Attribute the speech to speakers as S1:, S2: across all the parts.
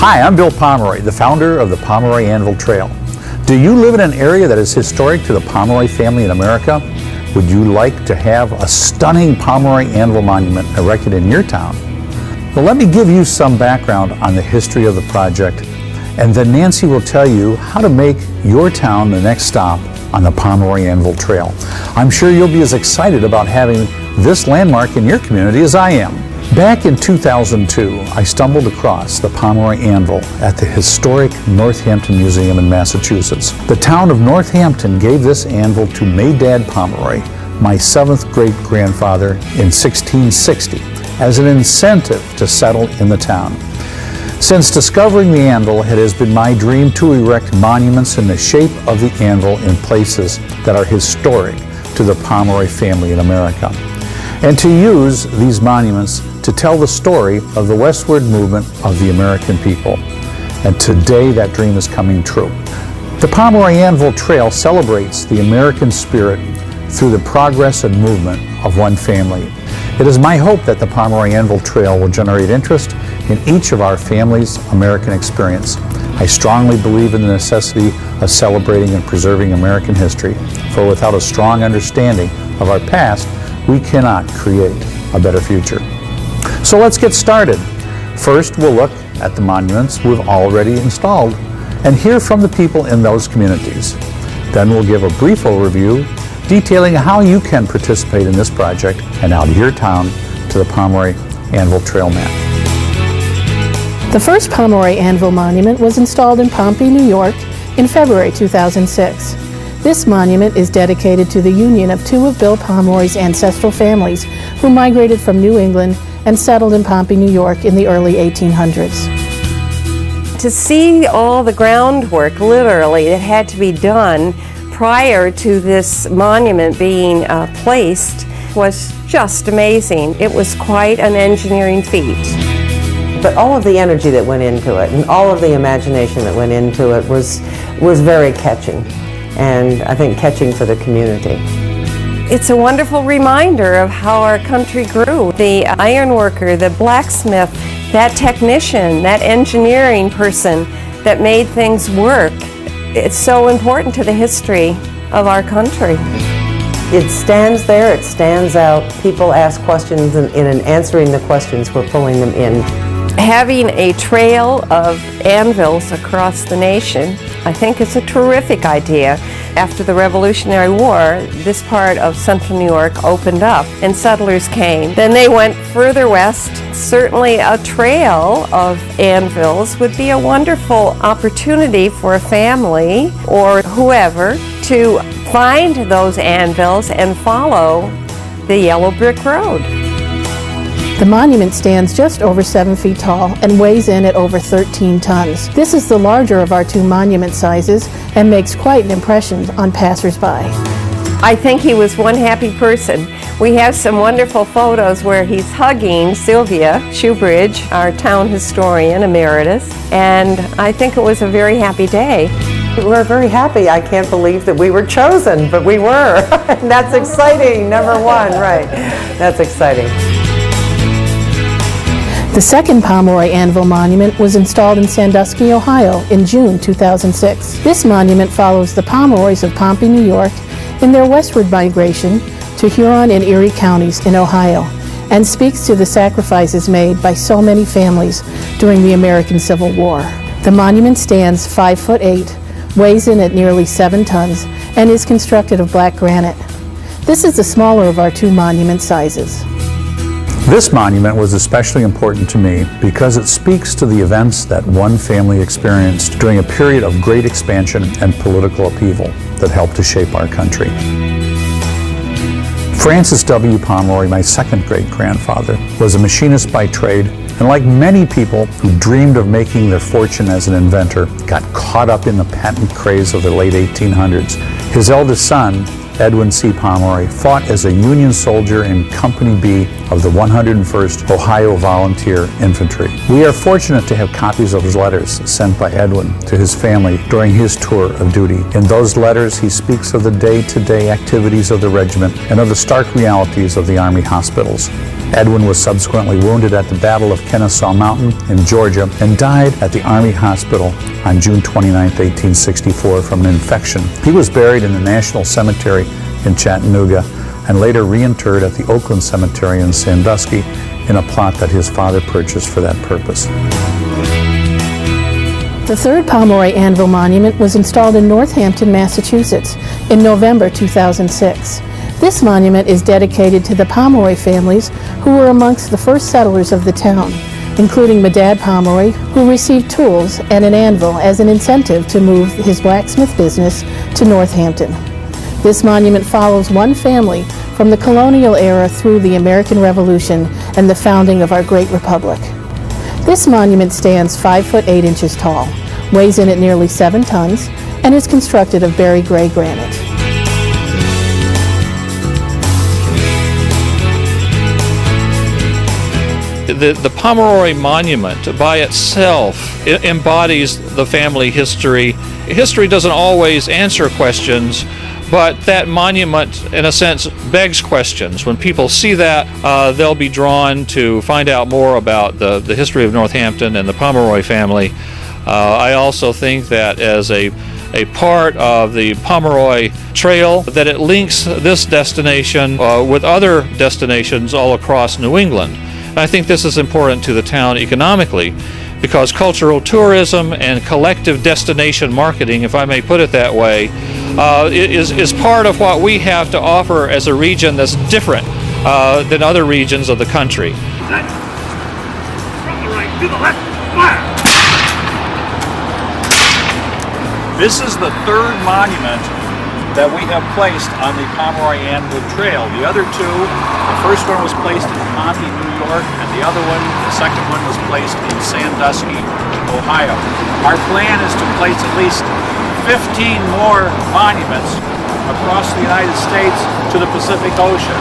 S1: Hi, I'm Bill Pomeroy, the founder of the Pomeroy Anvil Trail. Do you live in an area that is historic to the Pomeroy family in America? Would you like to have a stunning Pomeroy Anvil monument erected in your town? Well, let me give you some background on the history of the project, and then Nancy will tell you how to make your town the next stop on the Pomeroy Anvil Trail. I'm sure you'll be as excited about having this landmark in your community as I am. Back in 2002, I stumbled across the Pomeroy Anvil at the historic Northampton Museum in Massachusetts. The town of Northampton gave this anvil to Maydad Pomeroy, my 7th great-grandfather, in 1660 as an incentive to settle in the town. Since discovering the anvil, it has been my dream to erect monuments in the shape of the anvil in places that are historic to the Pomeroy family in America, and to use these monuments to tell the story of the westward movement of the American people. And today that dream is coming true. The Pomeroy Anvil Trail celebrates the American spirit through the progress and movement of one family. It is my hope that the Pomeroy Anvil Trail will generate interest in each of our family's American experience. I strongly believe in the necessity of celebrating and preserving American history, for without a strong understanding of our past, we cannot create a better future. So let's get started. First, we'll look at the monuments we've already installed and hear from the people in those communities. Then we'll give a brief overview detailing how you can participate in this project and out of your town to the Pomeroy Anvil Trail map.
S2: The first Pomeroy Anvil monument was installed in Pompey, New York in February 2006. This monument is dedicated to the union of two of Bill Pomeroy's ancestral families who migrated from New England and settled in Pompey, New York in the early 1800s.
S3: To see all the groundwork, literally, that had to be done prior to this monument being placed was just amazing. It was quite an engineering feat.
S4: But all of the energy that went into it and all of the imagination that went into it was very catching, and I think catching for the community.
S3: It's a wonderful reminder of how our country grew. The iron worker, the blacksmith, that technician, that engineering person that made things work. It's so important to the history of our country.
S4: It stands there, it stands out. People ask questions, and in answering the questions, we're pulling them in.
S3: Having a trail of anvils across the nation, I think is a terrific idea. After the Revolutionary War, this part of central New York opened up and settlers came. Then they went further west. Certainly a trail of anvils would be a wonderful opportunity for a family or whoever to find those anvils and follow the yellow brick road.
S2: The monument stands just over 7 feet tall and weighs in at over 13 tons. This is the larger of our two monument sizes and makes quite an impression on passersby.
S3: I think he was one happy person. We have some wonderful photos where he's hugging Sylvia Shoebridge, our town historian emeritus, and I think it was a very happy day.
S4: We're very happy. I can't believe that we were chosen, but we were. That's exciting. Number one, right. That's exciting.
S2: The second Pomeroy Anvil monument was installed in Sandusky, Ohio in June 2006. This monument follows the Pomeroys of Pompey, New York in their westward migration to Huron and Erie counties in Ohio, and speaks to the sacrifices made by so many families during the American Civil War. The monument stands 5'8", weighs in at nearly 7 tons, and is constructed of black granite. This is the smaller of our two monument sizes.
S1: This monument was especially important to me because it speaks to the events that one family experienced during a period of great expansion and political upheaval that helped to shape our country. Francis W. Pomeroy, my second great-grandfather, was a machinist by trade, and like many people who dreamed of making their fortune as an inventor, got caught up in the patent craze of the late 1800s. His eldest son, Edwin C. Pomeroy, fought as a Union soldier in Company B of the 101st Ohio Volunteer Infantry. We are fortunate to have copies of his letters sent by Edwin to his family during his tour of duty. In those letters, he speaks of the day-to-day activities of the regiment and of the stark realities of the Army hospitals. Edwin was subsequently wounded at the Battle of Kennesaw Mountain in Georgia and died at the Army Hospital on June 29, 1864 from an infection. He was buried in the National Cemetery in Chattanooga and later reinterred at the Oakland Cemetery in Sandusky in a plot that his father purchased for that purpose.
S2: The third Pomeroy Anvil Monument was installed in Northampton, Massachusetts in November 2006. This monument is dedicated to the Pomeroy families who were amongst the first settlers of the town, including Medad Pomeroy, who received tools and an anvil as an incentive to move his blacksmith business to Northampton. This monument follows one family from the colonial era through the American Revolution and the founding of our great republic. This monument stands 5 foot 8 inches tall, weighs in at nearly 7 tons, and is constructed of berry gray granite.
S5: The Pomeroy Monument by itself embodies the family history. History doesn't always answer questions, but that monument, in a sense, begs questions. When people see that, they'll be drawn to find out more about the history of Northampton and the Pomeroy family. I also think that as a part of the Pomeroy Trail, that it links this destination with other destinations all across New England. And I think this is important to the town economically, because cultural tourism and collective destination marketing, if I may put it that way, is part of what we have to offer as a region that's different than other regions of the country.
S6: From the right to the left, fire!
S1: This is the third monument that we have placed on the Pomeroy Anvil Trail. The other two, the first one was placed in Pompey, New York, and the other one, the second one, was placed in Sandusky, Ohio. Our plan is to place at least 15 more monuments across the United States to the Pacific Ocean,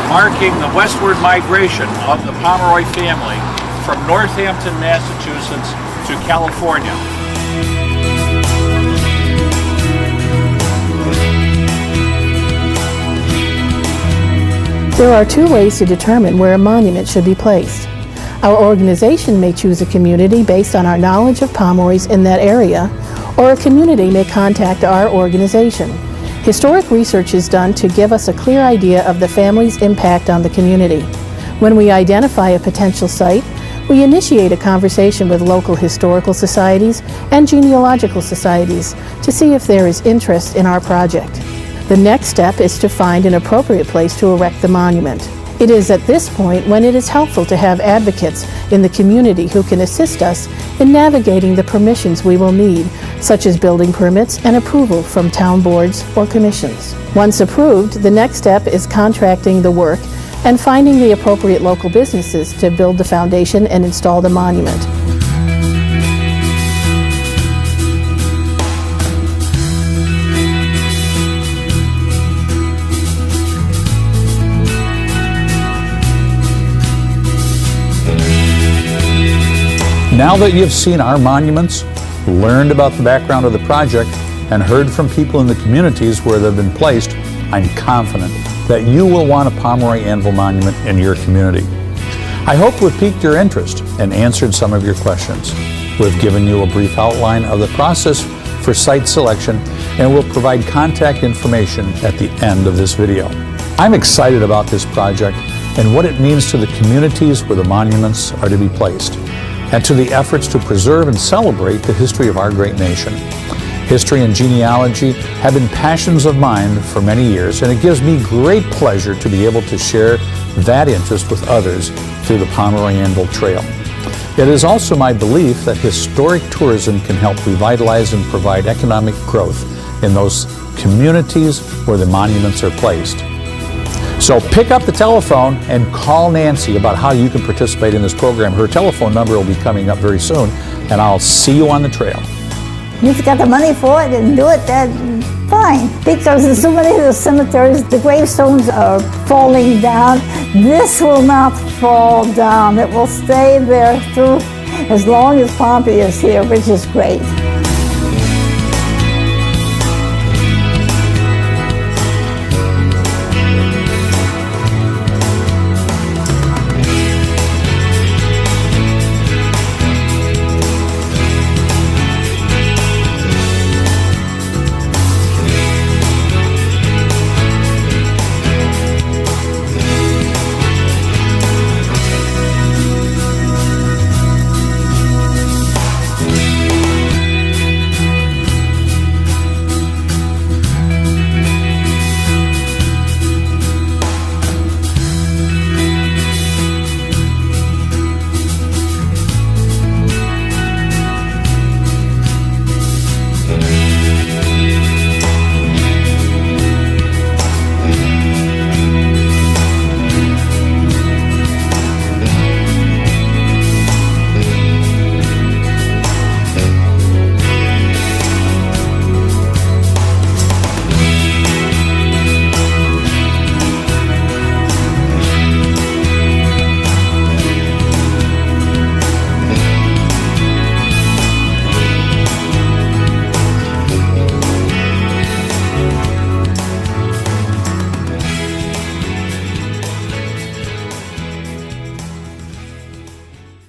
S1: marking the westward migration of the Pomeroy family from Northampton, Massachusetts to California.
S2: There are 2 ways to determine where a monument should be placed. Our organization may choose a community based on our knowledge of Pomeroys in that area, or a community may contact our organization. Historic research is done to give us a clear idea of the family's impact on the community. When we identify a potential site, we initiate a conversation with local historical societies and genealogical societies to see if there is interest in our project. The next step is to find an appropriate place to erect the monument. It is at this point when it is helpful to have advocates in the community who can assist us in navigating the permissions we will need, such as building permits and approval from town boards or commissions. Once approved, the next step is contracting the work and finding the appropriate local businesses to build the foundation and install the monument.
S1: Now that you've seen our monuments, learned about the background of the project, and heard from people in the communities where they've been placed, I'm confident that you will want a Pomeroy Anvil monument in your community. I hope we've piqued your interest and answered some of your questions. We've given you a brief outline of the process for site selection, and we'll provide contact information at the end of this video. I'm excited about this project and what it means to the communities where the monuments are to be placed, and to the efforts to preserve and celebrate the history of our great nation. History and genealogy have been passions of mine for many years, and it gives me great pleasure to be able to share that interest with others through the Pomeroy Anvil Trail. It is also my belief that historic tourism can help revitalize and provide economic growth in those communities where the monuments are placed. So pick up the telephone and call Nancy about how you can participate in this program. Her telephone number will be coming up very soon, and I'll see you on the trail.
S7: You've got the money for it and do it, then fine. Because in so many of the cemeteries, the gravestones are falling down. This will not fall down. It will stay there through as long as Pompey is here, which is great.